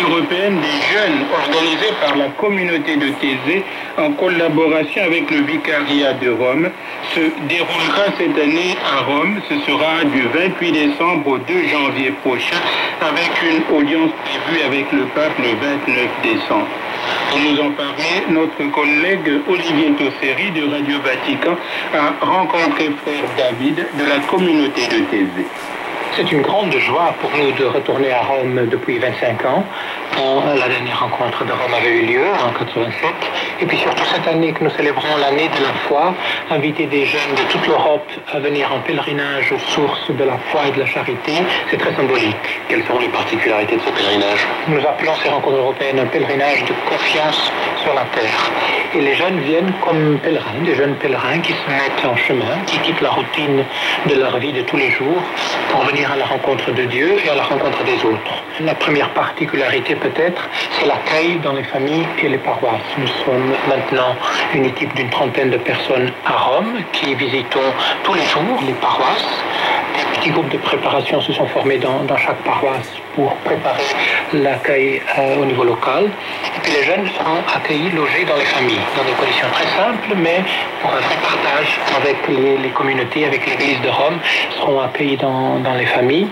européenne des jeunes organisée par la communauté de Thésée en collaboration avec le vicariat de Rome se déroulera cette année à Rome. Ce sera du 28 décembre au 2 janvier prochain avec une audience prévue avec le pape le 29 décembre. Pour nous en parler, notre collègue Olivier Tosseri de Radio Vatican a rencontré frère David de la communauté de Thésée. C'est une grande joie pour nous de retourner à Rome depuis 25 ans. La dernière rencontre de Rome avait eu lieu en 87. Et puis surtout cette année que nous célébrons l'année de la foi, inviter des jeunes de toute l'Europe à venir en pèlerinage aux sources de la foi et de la charité, c'est très symbolique. Quelles sont les particularités de ce pèlerinage? Nous appelons ces rencontres européennes un pèlerinage de confiance sur la terre. Et les jeunes viennent comme pèlerins, des jeunes pèlerins qui se mettent en chemin, qui quittent la routine de leur vie de tous les jours pour venir à la rencontre de Dieu et à la rencontre des autres. La première particularité peut-être, c'est l'accueil dans les familles et les paroisses. Nous sommes maintenant une équipe d'une trentaine de personnes à Rome qui visitons tous les jours les paroisses. Des petits groupes de préparation se sont formés dans chaque paroisse pour préparer l'accueil au niveau local. Et puis les jeunes seront accueillis, logés dans les familles, dans des conditions très simples, mais pour un vrai partage avec les communautés, avec l'Église de Rome, seront accueillis dans les familles,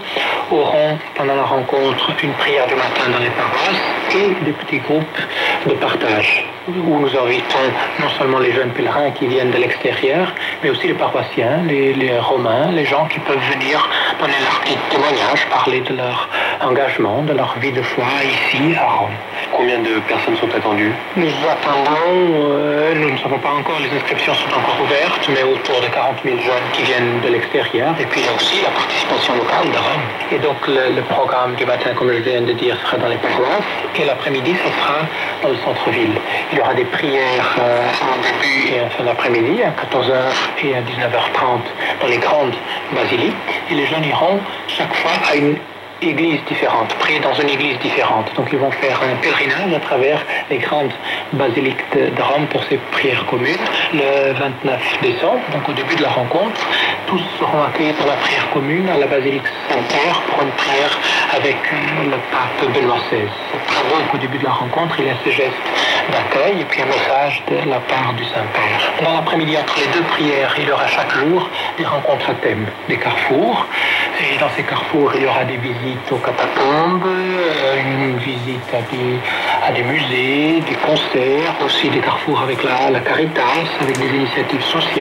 auront pendant la rencontre une prière du matin dans les paroisses et des petits groupes de partage où nous invitons non seulement les jeunes pèlerins qui viennent de l'extérieur, mais aussi les paroissiens, les Romains, les gens qui peuvent venir donner leur petit témoignage, parler de leur engagement, de leur vie de foi ici à Rome. Combien de personnes sont attendues? Nous attendons, nous ne savons pas encore, les inscriptions sont encore ouvertes, mais autour de 40 000 jeunes qui viennent de l'extérieur. Et puis il y a aussi la participation locale de Rome. Et donc le programme du matin, comme je viens de dire, sera dans les paroisses, et l'après-midi, ce sera dans le centre-ville. Il y aura des prières en début et en fin d'après-midi, à 14h et à 19h30 dans les grandes basiliques. Et les jeunes iront chaque fois à une église différente, prier dans une église différente. Donc ils vont faire un pèlerinage à travers les grandes basiliques de Rome pour ces prières communes. Le 29 décembre, donc au début de la rencontre, tous seront accueillis pour la prière commune à la basilique Saint-Père pour une prière avec le pape Benoît XVI. Donc au début de la rencontre, il y a ce geste d'accueil et puis un message de la part du Saint-Père. Dans l'après-midi, entre les deux prières, il y aura chaque jour des rencontres à thème, des carrefours. Et dans ces carrefours, il y aura des visites aux catacombes, une visite à des musées, des concerts, aussi des carrefours avec la Caritas, avec des initiatives sociales.